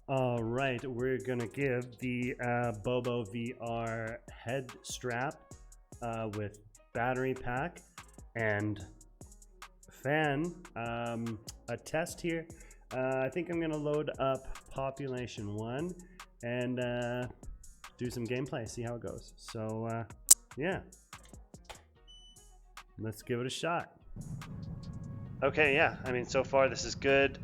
All right, we're gonna give the BoboVR Headstrap with battery pack and fan a test here. I think I'm gonna load up population 1 and do some gameplay, see how it goes. So yeah, let's give it a shot. Okay, yeah, I mean, so far this is good.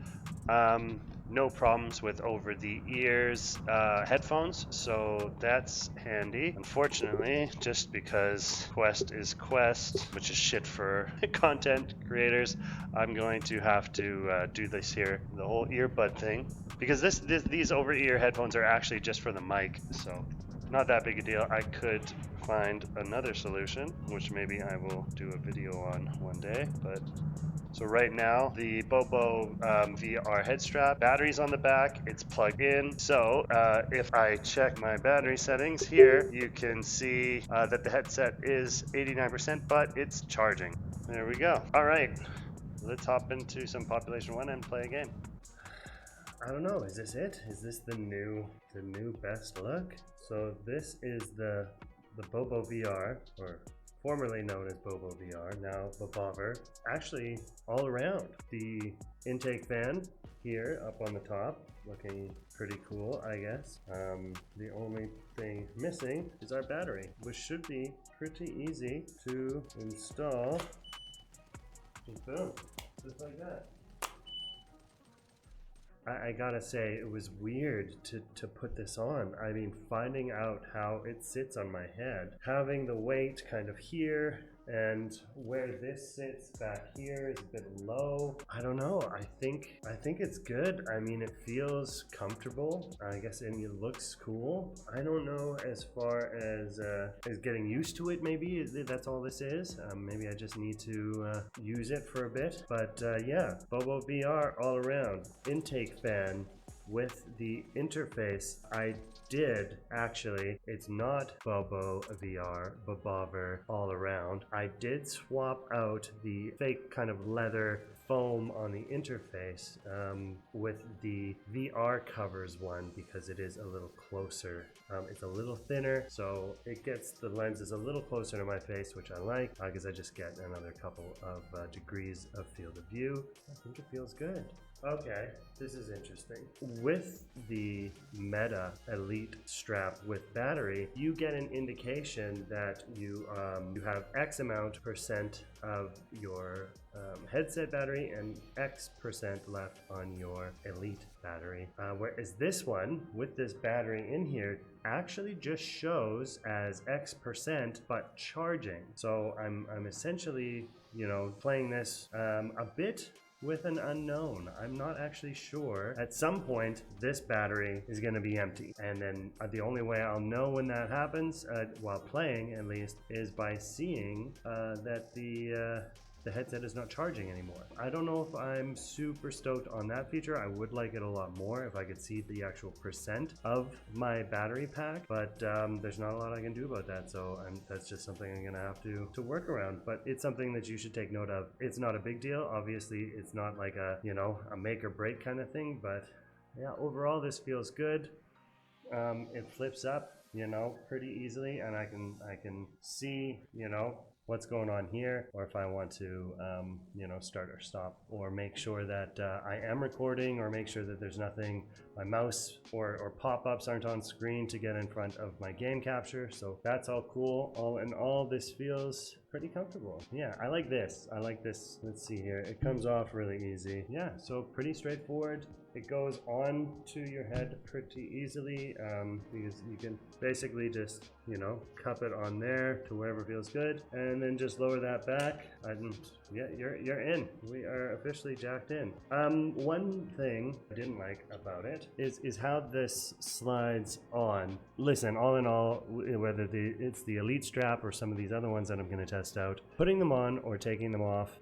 No problems with over the ears headphones, so that's handy. Unfortunately, just because Quest is Quest, which is shit for content creators, I'm going to have to do this here, the whole earbud thing, because these over ear headphones are actually just for the mic, so not that big a deal. I could find another solution, which maybe I will do a video on one day, but so right now, the Bobo VR Headstrap, battery's on the back, it's plugged in. So if I check my battery settings here, you can see that the headset is 89%, but it's charging. There we go. All right, let's hop into some Population 1 and play a game. I don't know, is this it? Is this the new best look? So this is the BoboVR, or formerly known as BoboVR, now BoboVR. Actually, all around, the intake fan here up on the top, looking pretty cool, I guess. The only thing missing is our battery, which should be pretty easy to install. And boom, just like that. I gotta say, it was weird to put this on. I mean, finding out how it sits on my head, having the weight kind of here, and where this sits back here is a bit low. I don't know. I think it's good. I mean, it feels comfortable, I guess, and it looks cool. I don't know as far as getting used to it. Maybe that's all this is. Maybe I just need to use it for a bit. But yeah, BoboVR all around. Intake fan with the interface. I did actually, it's not BoboVR, BoboVR all around. I did swap out the fake kind of leather foam on the interface with the VR covers one, because it is a little closer. It's a little thinner, so it gets the lenses a little closer to my face, which I like, because I just get another couple of degrees of field of view. I think it feels good. Okay, this is interesting. With the Meta Elite strap with battery, you get an indication that you have X amount percent of your headset battery and X percent left on your Elite battery. Whereas this one, with this battery in here, actually just shows as X percent but charging. So I'm essentially, you know, playing this a bit with an unknown. I'm not actually sure. At some point, this battery is going to be empty. And then the only way I'll know when that happens, while playing at least, is by seeing that the headset is not charging anymore. I don't know if I'm super stoked on that feature. I would like it a lot more if I could see the actual percent of my battery pack, but there's not a lot I can do about that, so that's just something I'm gonna have to work around. But it's something that you should take note of. It's not a big deal. Obviously, it's not like a, you know, a make or break kind of thing, but yeah, overall this feels good. It flips up, you know, pretty easily, and I can see, you know, what's going on here, or if I want to you know, start or stop, or make sure that I am recording, or make sure that there's nothing, my mouse or pop-ups aren't on screen to get in front of my game capture. So that's all cool. All in all, this feels pretty comfortable. Yeah, I like this. Let's see here, it comes off really easy. Yeah, so pretty straightforward. It goes on to your head pretty easily, because you can basically just, you know, cup it on there to wherever feels good, and then just lower that back, and yeah, you're in. We are officially jacked in. One thing I didn't like about it is how this slides on. Listen, all in all, whether it's the Elite strap or some of these other ones that I'm going to test out, putting them on or taking them off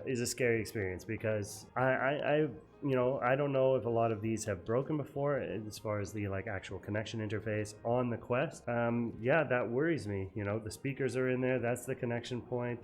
is a scary experience, because I you know, I don't know if a lot of these have broken before as far as the like actual connection interface on the Quest. Yeah, that worries me. You know, the speakers are in there, that's the connection point.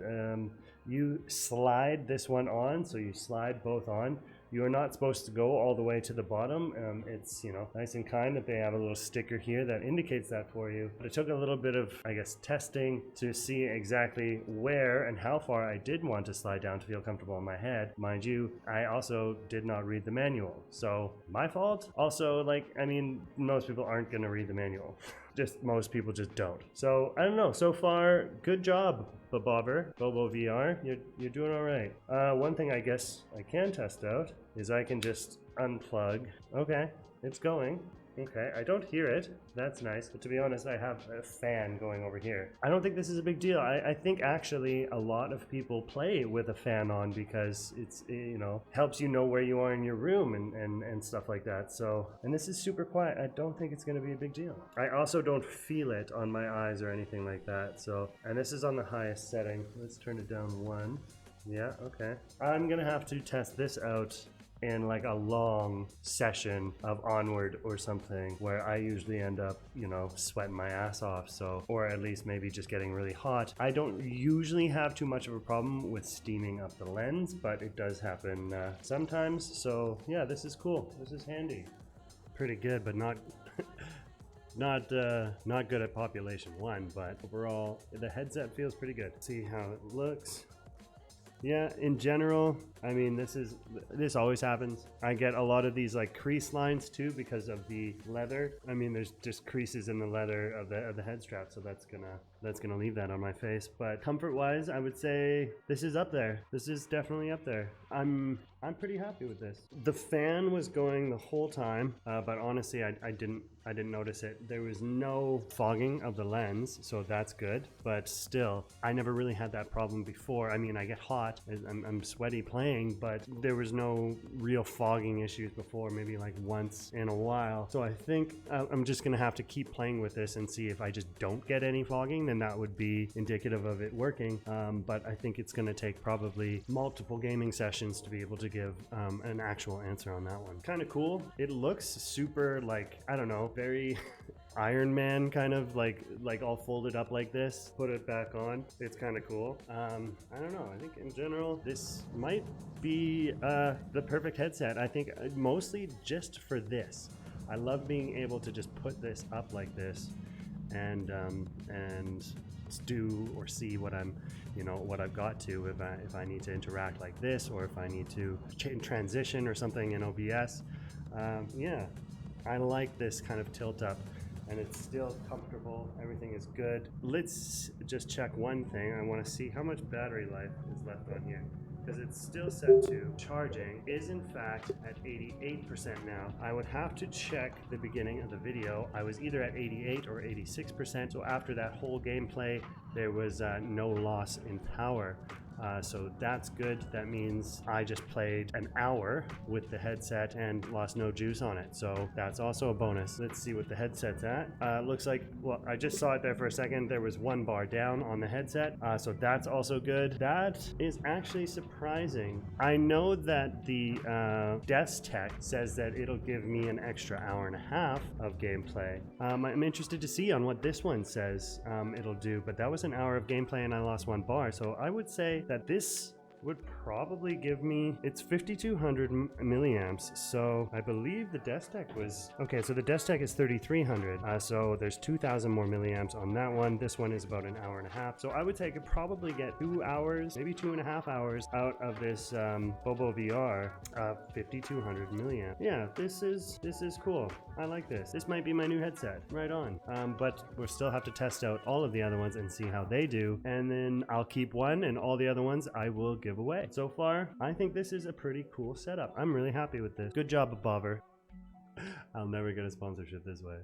You slide this one on, so you slide both on. You're not supposed to go all the way to the bottom. It's, you know, nice and kind that they have a little sticker here that indicates that for you. But it took a little bit of, I guess, testing to see exactly where and how far I did want to slide down to feel comfortable in my head. Mind you, I also did not read the manual. So my fault. Also, like, I mean, most people aren't going to read the manual. Just most people just don't. So I don't know. So far, good job, BoboVR. You're doing all right. One thing I guess I can test out is I can just unplug. Okay, it's going. Okay, I don't hear it. That's nice. But to be honest, I have a fan going over here. I don't think this is a big deal. I think actually a lot of people play with a fan on because it's, you know, helps you know where you are in your room and stuff like that. So, and this is super quiet. I don't think it's going to be a big deal. I also don't feel it on my eyes or anything like that. So, and this is on the highest setting. Let's turn it down 1. Yeah, okay. I'm going to have to test this out in like a long session of Onward or something where I usually end up, you know, sweating my ass off. So, or at least maybe just getting really hot. I don't usually have too much of a problem with steaming up the lens, but it does happen sometimes. So yeah, this is cool. This is handy. Pretty good, but not not good at population 1, but overall the headset feels pretty good. See how it looks. Yeah, in general, I mean, this always happens. I get a lot of these like crease lines too because of the leather. I mean, there's just creases in the leather of the head strap, so that's gonna leave that on my face. But comfort-wise, I would say this is up there. This is definitely up there. I'm pretty happy with this. The fan was going the whole time, but honestly, I didn't notice it. There was no fogging of the lens, so that's good. But still, I never really had that problem before. I mean, I get hot, I'm sweaty playing, but there was no real fogging issues before, maybe like once in a while. So I think I'm just gonna have to keep playing with this and see if I just don't get any fogging, then that would be indicative of it working. But I think it's gonna take probably multiple gaming sessions to be able to give an actual answer on that one. Kind of cool. It looks super, like, I don't know, very Iron Man kind of like all folded up like this. Put it back on. It's kind of cool. I don't know. I think in general this might be the perfect headset. I think mostly just for this. I love being able to just put this up like this and do or see what I'm, you know, what I've got to if I need to interact like this, or if I need to transition or something in OBS. Yeah, I like this kind of tilt up, and it's still comfortable. Everything is good. Let's just check one thing. I want to see how much battery life is left on here, because it's still set to charging is in fact at 88% now. I would have to check the beginning of the video. I was either at 88 or 86%. So after that whole gameplay, there was no loss in power. So that's good. That means I just played an hour with the headset and lost no juice on it. So that's also a bonus. Let's see what the headset's at. Looks like, well, I just saw it there for a second. There was 1 bar down on the headset. So that's also good. That is actually surprising. I know that the desk tech says that it'll give me an extra hour and a half of gameplay. I'm interested to see on what this one says it'll do, but that was an hour of gameplay and I lost 1 bar. So I would say that this would probably give me, it's 5200 milliamps, so I believe the desk tech was okay. So the desk tech is 3300, so there's 2000 more milliamps on that one. This one is about an hour and a half, so I would say I could probably get 2 hours, maybe 2.5 hours out of this BoboVR 5200 milliamp. Yeah, this is cool. I like this. This might be my new headset. Right on. But we'll still have to test out all of the other ones and see how they do, and then I'll keep one and all the other ones I will give away. So far, I think this is a pretty cool setup. I'm really happy with this. Good job, Bobber. I'll never get a sponsorship this way.